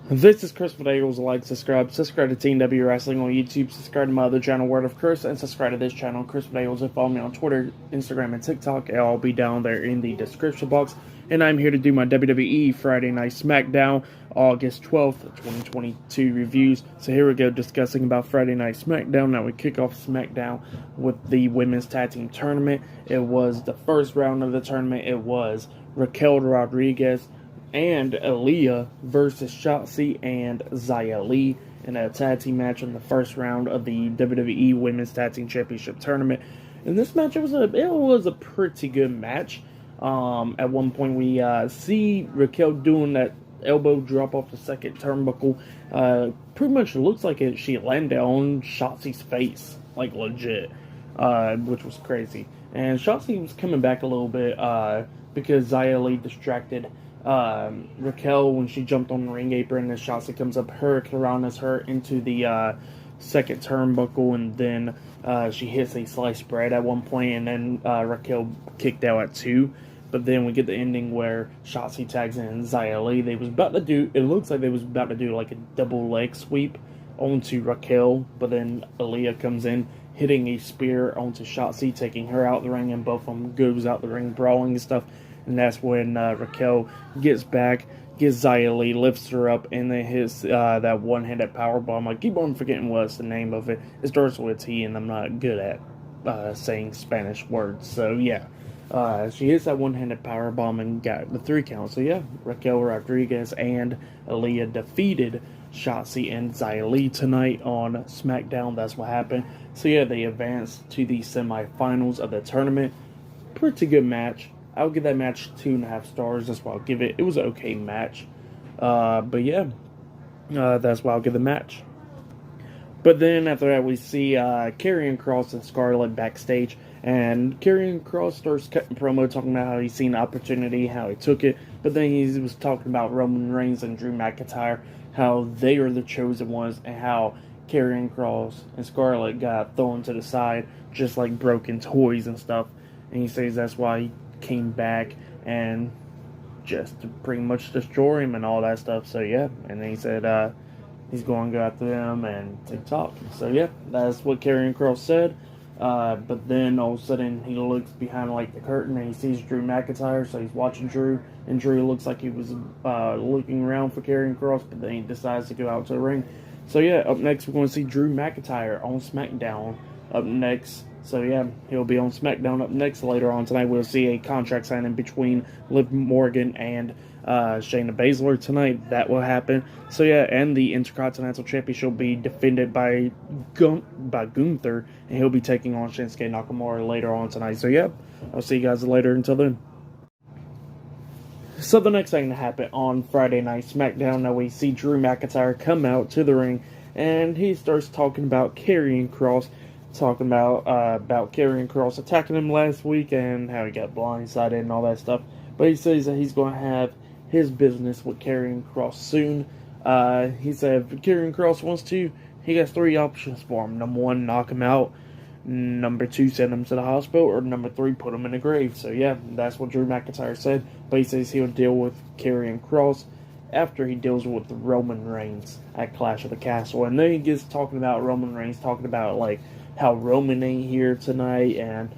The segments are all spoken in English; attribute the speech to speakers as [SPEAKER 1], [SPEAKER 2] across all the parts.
[SPEAKER 1] This is Chris Medeiros. Like, subscribe to Team W Wrestling on YouTube, subscribe to my other channel, Word of Chris, and subscribe to this channel, Chris Medeiros, and follow me on Twitter, Instagram, and TikTok. It'll all be down there in the description box. And I'm here to do my WWE Friday Night SmackDown, August 12th, 2022 reviews. So here we go, discussing about Friday Night SmackDown. Now we kick off SmackDown with the Women's Tag Team Tournament. It was the first round of the tournament. It was Raquel Rodriguez and Aaliyah versus Shotzi and Xia Li in a tag team match in the first round of the WWE Women's Tag Team Championship Tournament. In this match, it was a pretty good match. At one point, we see Raquel doing that elbow drop off the second turnbuckle. Pretty much looks like she landed on Shotzi's face, like legit, which was crazy. And Shotzi was coming back a little bit because Xia Li distracted Raquel when she jumped on the ring apron, and Shotzi comes up, hurricanrana's her into the second turnbuckle, and then she hits a sliced bread at one point, and then Raquel kicked out at 2. But then we get the ending where Shotzi tags in Xia Li. It looks like they was about to do like a double leg sweep onto Raquel, but then Aaliyah comes in, hitting a spear onto Shotzi, taking her out the ring, and both of them goes out the ring brawling and stuff. And that's when Raquel gets back, gets Xia Li, lifts her up, and then hits that one-handed powerbomb. I keep on forgetting what's the name of it. It starts with a T, and I'm not good at saying Spanish words. So, yeah. She hits that one-handed powerbomb and got the 3 count. So, yeah, Raquel Rodriguez and Aaliyah defeated Shotzi and Xia Li tonight on SmackDown. That's what happened. So, yeah, they advanced to the semifinals of the tournament. Pretty good match. I'll give that match 2.5 stars. That's what I'll give it. It was an okay match. But yeah, that's why I'll give the match. But then after that, we see Karrion Kross and Scarlett backstage. And Karrion Kross starts cutting promo, talking about how he's seen the opportunity, how he took it. But then he was talking about Roman Reigns and Drew McIntyre, how they are the chosen ones, and how Karrion Kross and Scarlett got thrown to the side, just like broken toys and stuff. And he says that's why he came back and just to pretty much destroy him and all that stuff. So yeah, and then he said he's going to go after them and TikTok. So yeah, that's what Karrion Kross said. But then all of a sudden he looks behind like the curtain and he sees Drew McIntyre. So he's watching Drew, and Drew looks like he was looking around for Karrion Kross, but then he decides to go out to the ring. So yeah, up next we're going to see Drew McIntyre on SmackDown. Up next. So yeah, he'll be on SmackDown up next. Later on tonight, we'll see a contract signing between Liv Morgan and Shayna Baszler tonight. That will happen. So yeah, and the Intercontinental Championship will be defended by Gunther, and he'll be taking on Shinsuke Nakamura later on tonight. So yeah, I'll see you guys later. Until then. So the next thing to happen on Friday Night SmackDown, now we see Drew McIntyre come out to the ring, and he starts talking about Karrion Kross. Talking about Karrion Kross attacking him last week and how he got blindsided and all that stuff. But he says that he's going to have his business with Karrion Kross soon. He said if Karrion Kross wants to, he has 3 options for him. Number 1, knock him out. Number 2, send him to the hospital. Or number 3, put him in a grave. So yeah, that's what Drew McIntyre said. But he says he'll deal with Karrion Kross after he deals with Roman Reigns at Clash of the Castle. And then he gets talking about Roman Reigns, talking about like how Roman ain't here tonight, and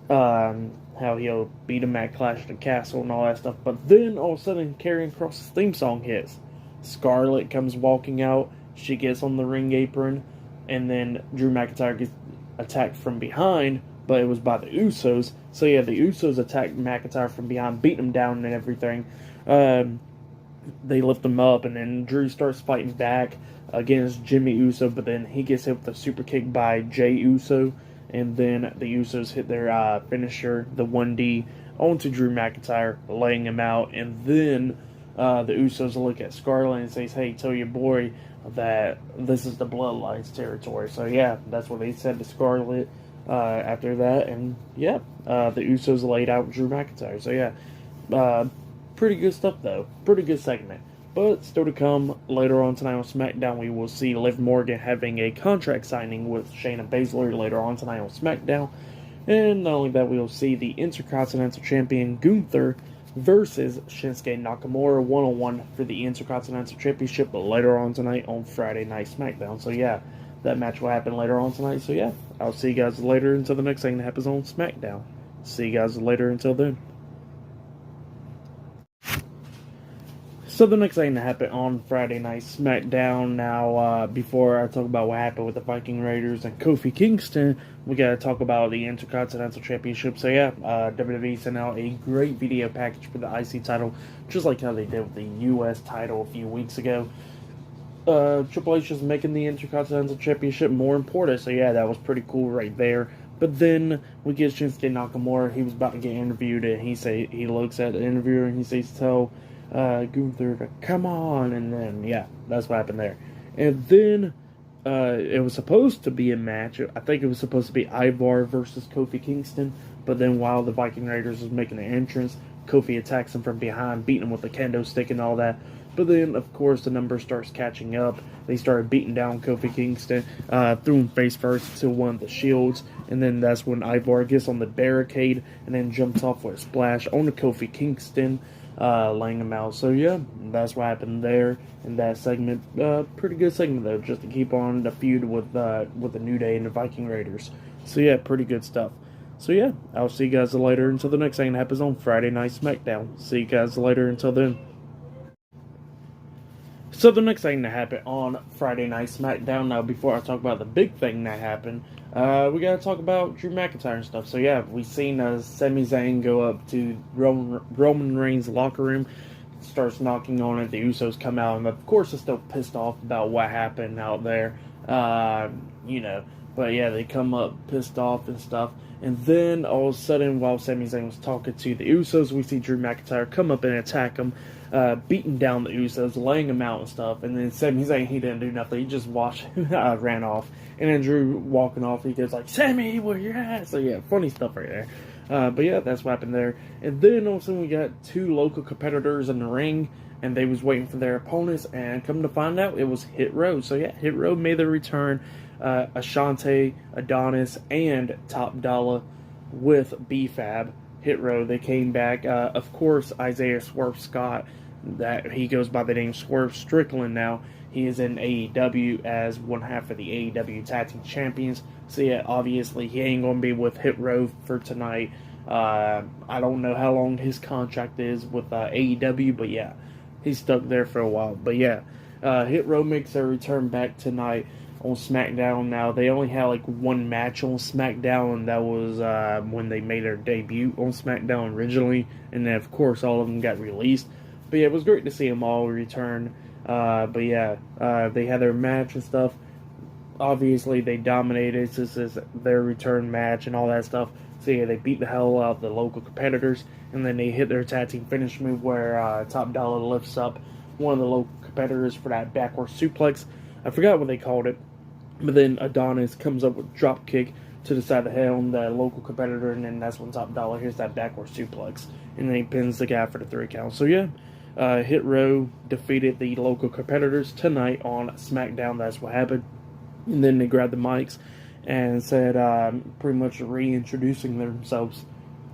[SPEAKER 1] how he'll beat him at Clash of the Castle and all that stuff. But then all of a sudden, Karrion Kross' theme song hits. Scarlett comes walking out. She gets on the ring apron, and then Drew McIntyre gets attacked from behind, but it was by the Usos. So yeah, the Usos attacked McIntyre from behind, beat him down and everything. They lift him up, and then Drew starts fighting back against Jimmy Uso, but then he gets hit with a super kick by Jey Uso, and then the Usos hit their finisher, the 1D, onto Drew McIntyre, laying him out. And then the Usos look at Scarlett and says, hey, tell your boy that this is the Bloodlines territory. So yeah, that's what they said to Scarlett after that. And yeah, the Usos laid out Drew McIntyre. So yeah, pretty good stuff though. Pretty good segment. But still to come later on tonight on SmackDown, we will see Liv Morgan having a contract signing with Shayna Baszler later on tonight on SmackDown. And not only that, we will see the Intercontinental Champion Gunther versus Shinsuke Nakamura one-on-one for the Intercontinental Championship later on tonight on Friday Night SmackDown. So yeah, that match will happen later on tonight. So yeah, I'll see you guys later until the next thing that happens on SmackDown. See you guys later until then. So the next thing that happened on Friday Night SmackDown. Now, before I talk about what happened with the Viking Raiders and Kofi Kingston, we gotta talk about the Intercontinental Championship. So yeah, WWE sent out a great video package for the IC title, just like how they did with the US title a few weeks ago. Triple H is making the Intercontinental Championship more important. So yeah, that was pretty cool right there. But then we get Shinsuke Nakamura. He was about to get interviewed, and he looks at the interviewer and he says, "Tell Gunther to come on," and then yeah, that's what happened there. And then it was supposed to be a match. I think it was supposed to be Ivar versus Kofi Kingston. But then while the Viking Raiders was making an entrance, Kofi attacks him from behind, beating him with a kendo stick and all that. But then, of course, the number starts catching up. They started beating down Kofi Kingston, threw him face first to one of the shields, and then that's when Ivar gets on the barricade and then jumps off with a splash on the Kofi Kingston, laying him out. So yeah, that's what happened there in that segment. Pretty good segment though, just to keep on the feud with the New Day and the Viking Raiders. So yeah, pretty good stuff. So yeah, I'll see you guys later until the next thing that happens on Friday Night SmackDown. See you guys later until then. So the next thing that happened on Friday Night SmackDown, now before I talk about the big thing that happened, we gotta talk about Drew McIntyre and stuff. So yeah, we seen Sami Zayn go up to Roman Reigns' locker room, starts knocking on it. The Usos come out, and of course they're still pissed off about what happened out there, But yeah, they come up pissed off and stuff. And then all of a sudden, while Sami Zayn was talking to the Usos, we see Drew McIntyre come up and attack him, beating down the Usos, laying them out and stuff. And then Sami Zayn, he didn't do nothing. He just ran off. And then Drew walking off, he goes like, "Sammy, where you at?" So yeah, funny stuff right there. But yeah, that's what happened there. And then all of a sudden, we got two local competitors in the ring, and they was waiting for their opponents. And come to find out, it was Hit Row. So yeah, Hit Row made their return. Ashante, Adonis, and Top Dollar with B-Fab. Hit Row, they came back. Of course, Isaiah Swerve Scott, that he goes by the name Swerve Strickland now. He is in AEW as one half of the AEW Tag Team Champions. So yeah, obviously he ain't going to be with Hit Row for tonight. I don't know how long his contract is with AEW, but yeah, he's stuck there for a while. But yeah, Hit Row makes their return back tonight on SmackDown. Now, they only had like one match on SmackDown, and that was when they made their debut on SmackDown originally, and then of course all of them got released. But yeah, it was great to see them all return. But yeah, they had their match and stuff. Obviously, they dominated. This is their return match and all that stuff. So yeah, they beat the hell out of the local competitors, and then they hit their tag team finish move where Top Dollar lifts up one of the local competitors for that backward suplex. I forgot what they called it. But then Adonis comes up with drop kick to the side of the head on the local competitor, and then that's when Top Dollar hits that backward suplex, and then he pins the guy for the 3 count. So yeah, Hit Row defeated the local competitors tonight on SmackDown. That's what happened. And then they grabbed the mics and said pretty much reintroducing themselves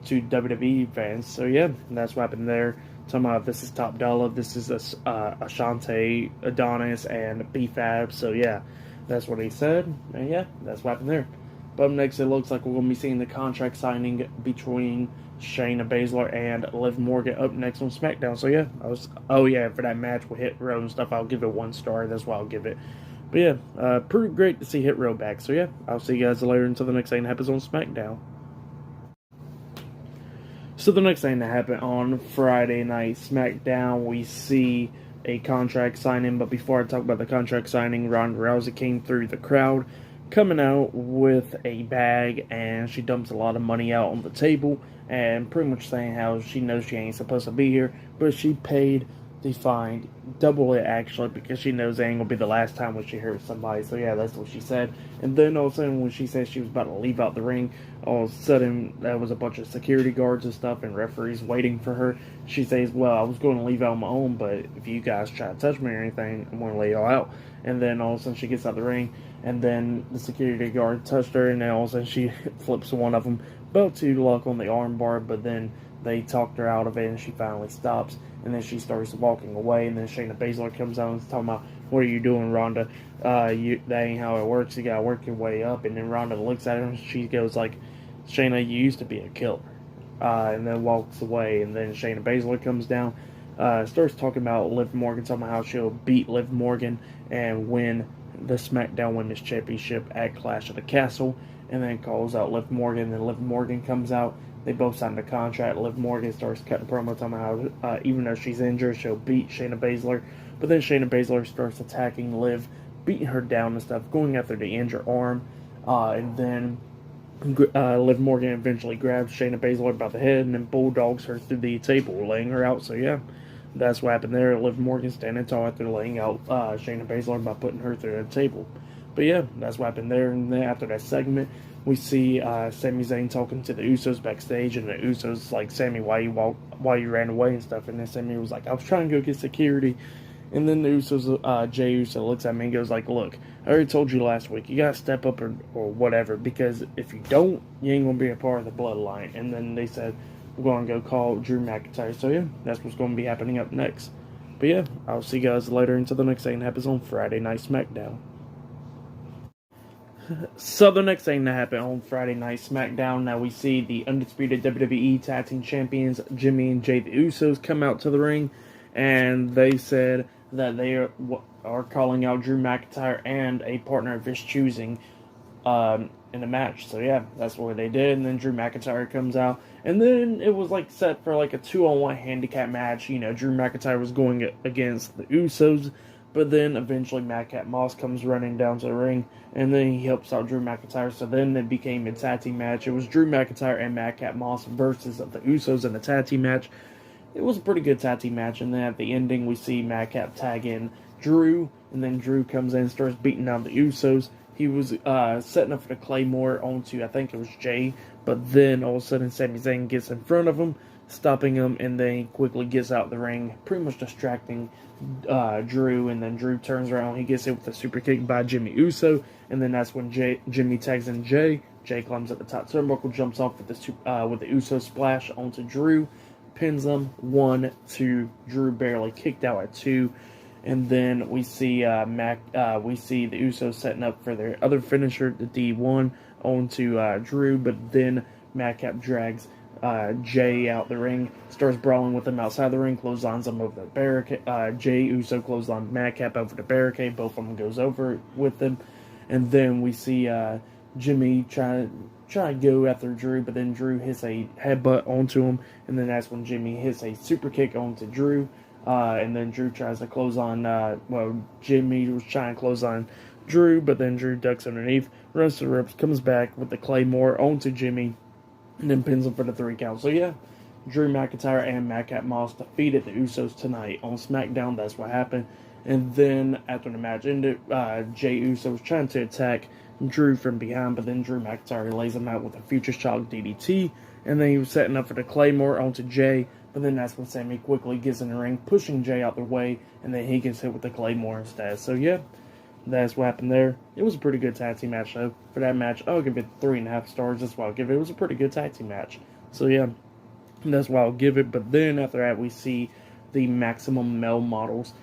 [SPEAKER 1] to WWE fans. So yeah, that's what happened there. Talking about this is Top Dollar, this is Ashante, Adonis, and B-Fab. So yeah, that's what he said, and yeah, that's what happened there. But up next, it looks like we're going to be seeing the contract signing between Shayna Baszler and Liv Morgan up next on SmackDown. So yeah, for that match with Hit Row and stuff, I'll give it 1 star. That's why I'll give it. But yeah, pretty great to see Hit Row back. So yeah, I'll see you guys later until the next thing that happens on SmackDown. So the next thing that happened on Friday Night SmackDown, we see a contract signing. But before I talk about the contract signing, Ronda Rousey came through the crowd, coming out with a bag, and she dumps a lot of money out on the table, and pretty much saying how she knows she ain't supposed to be here, but she paid the fine, double it actually, because she knows it ain't gonna be the last time when she hurts somebody. So yeah, that's what she said. And then all of a sudden, when she said she was about to leave out the ring, all of a sudden there was a bunch of security guards and stuff and referees waiting for her. She says, "Well, I was going to leave out on my own, but if you guys try to touch me or anything, I'm going to lay y'all out." And then all of a sudden she gets out the ring, and then the security guard touched her, and then all of a sudden she flips one of them, about to lock on the arm bar, but then they talked her out of it, and she finally stops, and then she starts walking away, and then Shayna Baszler comes out and is talking about, what are you doing, Ronda? That ain't how it works. You gotta work your way up. And then Ronda looks at her, and she goes like, Shayna, you used to be a killer. And then walks away, and then Shayna Baszler comes down, starts talking about Liv Morgan, talking about how she'll beat Liv Morgan and win the SmackDown Women's Championship at Clash of the Castle, and then calls out Liv Morgan. Then Liv Morgan comes out. They both signed a contract. Liv Morgan starts cutting promo, talking about how even though she's injured, she'll beat Shayna Baszler. But then Shayna Baszler starts attacking Liv, beating her down and stuff, going after the injured arm, and then Liv Morgan eventually grabs Shayna Baszler by the head and then bulldogs her through the table, laying her out. So yeah, that's what happened there. Liv Morgan standing tall after laying out Shayna Baszler by putting her through the table. But yeah, that's what happened there. And then after that segment, we see Sami Zayn talking to the Usos backstage, and the Usos like, Sami, why you ran away and stuff. And then Sami was like, I was trying to go get security. And then the Usos, Jey Uso looks at me and goes like, look, I already told you last week, you gotta step up or whatever, because if you don't, you ain't gonna be a part of the bloodline. And then they said, we're gonna go call Drew McIntyre. So yeah, that's what's gonna be happening up next. But yeah, I'll see you guys later until the next thing happens on Friday Night SmackDown. So the next thing that happened on Friday Night SmackDown, now we see the undisputed WWE Tag Team Champions, Jimmy and Jey the Usos, come out to the ring, and they said that they are calling out Drew McIntyre and a partner of his choosing in a match. So yeah, that's what they did. And then Drew McIntyre comes out, and then it was like set for like a 2-on-1 handicap match. You know, Drew McIntyre was going against the Usos, but then eventually Madcap Moss comes running down to the ring, and then he helps out Drew McIntyre. So then it became a tag team match. It was Drew McIntyre and Madcap Moss versus the Usos in a tag team match. It was a pretty good tag team match, and then at the ending we see Madcap tag in Drew, and then Drew comes in and starts beating down the Usos. He was setting up for the Claymore onto, I think it was Jey, but then all of a sudden Sami Zayn gets in front of him, stopping him, and then he quickly gets out the ring, pretty much distracting Drew, and then Drew turns around, he gets hit with a super kick by Jimmy Uso, and then that's when Jimmy tags in Jey. Jey climbs at the top turnbuckle, jumps off with the Uso splash onto Drew, pins him 1, 2. Drew barely kicked out at 2, and then we see the Usos setting up for their other finisher, the D1, onto Drew, but then Madcap drags Jey out the ring, starts brawling with him outside the ring, clotheslines him over the barricade. Jey Uso clotheslines Madcap over the barricade. Both of them goes over with him, and then we see Jimmy try to go after Drew, but then Drew hits a headbutt onto him, and then that's when Jimmy hits a super kick onto Drew, and then Drew tries to close on. Jimmy was trying to close on Drew, but then Drew ducks underneath, runs to the ropes, comes back with the Claymore onto Jimmy, and then pins him for the 3 count. So yeah, Drew McIntyre and Madcap Moss defeated the Usos tonight on SmackDown. That's what happened. And then after the match ended, Jey Uso was trying to attack Drew from behind, but then Drew McIntyre lays him out with a Future Shock DDT, and then he was setting up for the Claymore onto Jey, but then that's when Sami quickly gets in the ring, pushing Jey out the way, and then he gets hit with the Claymore instead. So yeah, that's what happened there. It was a pretty good tag team match, though. For that match, I'll give it 3.5 stars. That's what I'll give it. It was a pretty good tag team match. So yeah, that's why I'll give it. But then after that, we see the Maximum Male models,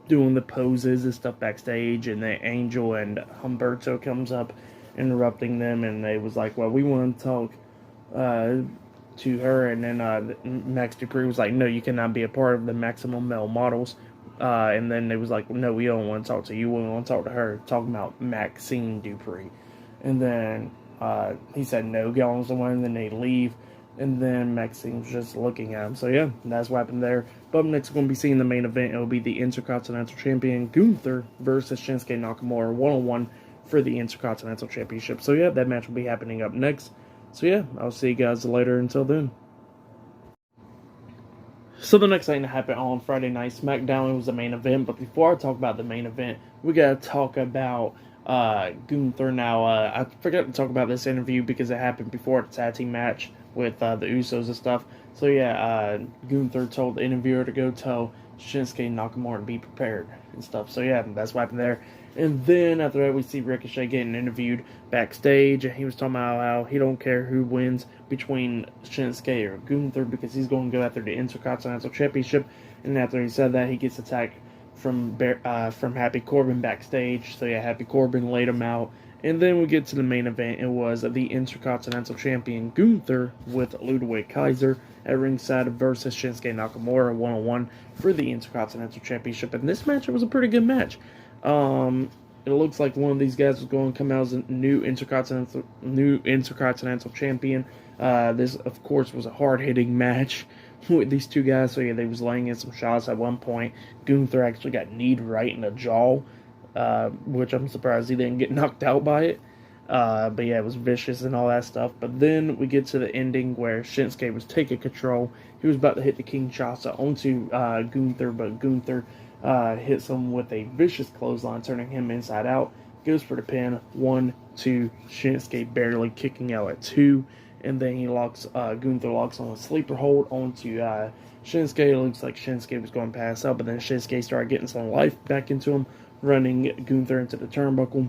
[SPEAKER 1] doing the poses and stuff backstage, and then Angel and Humberto comes up, interrupting them, and they was like, well, we want to talk to her, and then Max Dupree was like, no, you cannot be a part of the Maximum Male models, and then they was like, no, we don't want to talk to you, we want to talk to her, talking about Maxine Dupree, and then he said, no, get on someone, and then they leave, and then Maxine was just looking at him. So yeah, that's what happened there. But up next, we're going to be seeing the main event. It will be the Intercontinental Champion Gunther versus Shinsuke Nakamura 1-on-1 for the Intercontinental Championship. So yeah, that match will be happening up next. So yeah, I'll see you guys later. Until then. So the next thing that happened on Friday Night SmackDown, it was the main event. But before I talk about the main event, we got to talk about Gunther. Now, I forgot to talk about this interview because it happened before the tag team match with the Usos and stuff. So yeah, Gunther told the interviewer to go tell Shinsuke Nakamura to be prepared and stuff. So yeah, that's what happened there. And then after that, we see Ricochet getting interviewed backstage, and he was talking about how he don't care who wins between Shinsuke or Gunther because he's going to go after the Intercontinental Championship. And after he said that, he gets attacked from Happy Corbin backstage. So yeah, Happy Corbin laid him out. And then we get to the main event. It was the Intercontinental Champion Gunther with Ludwig Kaiser at ringside versus Shinsuke Nakamura 1-on-1 for the Intercontinental Championship. And this match, it was a pretty good match. It looks like one of these guys was going to come out as a new Intercontinental Champion. This, of course, was a hard-hitting match with these two guys. So yeah, they was laying in some shots at one point. Gunther actually got kneed right in the jaw, which I'm surprised he didn't get knocked out by it. But yeah, it was vicious and all that stuff. But then we get to the ending where Shinsuke was taking control. He was about to hit the Kinshasa onto Gunther, but Gunther hits him with a vicious clothesline, turning him inside out. Goes for the pin. 1, 2. Shinsuke barely kicking out at 2. And then he locks, Gunther locks on a sleeper hold onto Shinsuke. It looks like Shinsuke was going to pass out, but then Shinsuke started getting some life back into him, running Gunther into the turnbuckle.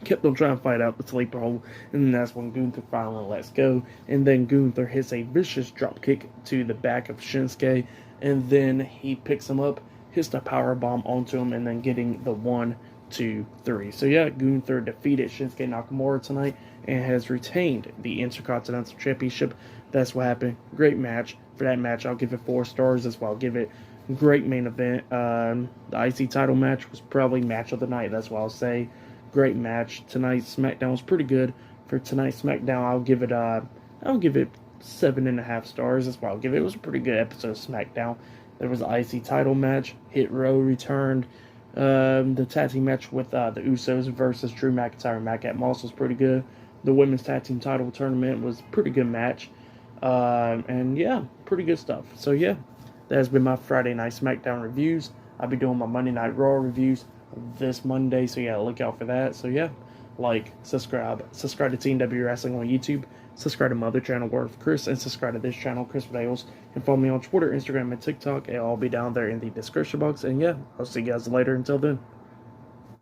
[SPEAKER 1] Kept on trying to fight out the sleeper hold, and then that's when Gunther finally lets go. And then Gunther hits a vicious drop kick to the back of Shinsuke, and then he picks him up, hits the power bomb onto him, and then getting the 1, 2, 3. So yeah, Gunther defeated Shinsuke Nakamura tonight and has retained the Intercontinental Championship. That's what happened. Great match. For that match, I'll give it 4 stars. That's why I'll give it. Great main event. The IC title match was probably match of the night. That's what I'll say. Great match. Tonight's SmackDown was pretty good. For tonight's SmackDown, I'll give it 7.5 stars. That's what I'll give it. It was a pretty good episode of SmackDown. There was an IC title match. Hit Row returned. The tag team match with the Usos versus Drew McIntyre and Matt Moss was pretty good. The women's tag team title tournament was a pretty good match. And yeah, pretty good stuff. So yeah, that has been my Friday Night SmackDown reviews. I'll be doing my Monday Night Raw reviews this Monday, so yeah, look out for that. So yeah, like, subscribe to TNW Wrestling on YouTube, subscribe to my other channel, Word of Chris, and subscribe to this channel, Chris Videos, and follow me on Twitter, Instagram, and TikTok. It'll all be down there in the description box. And yeah, I'll see you guys later. Until then.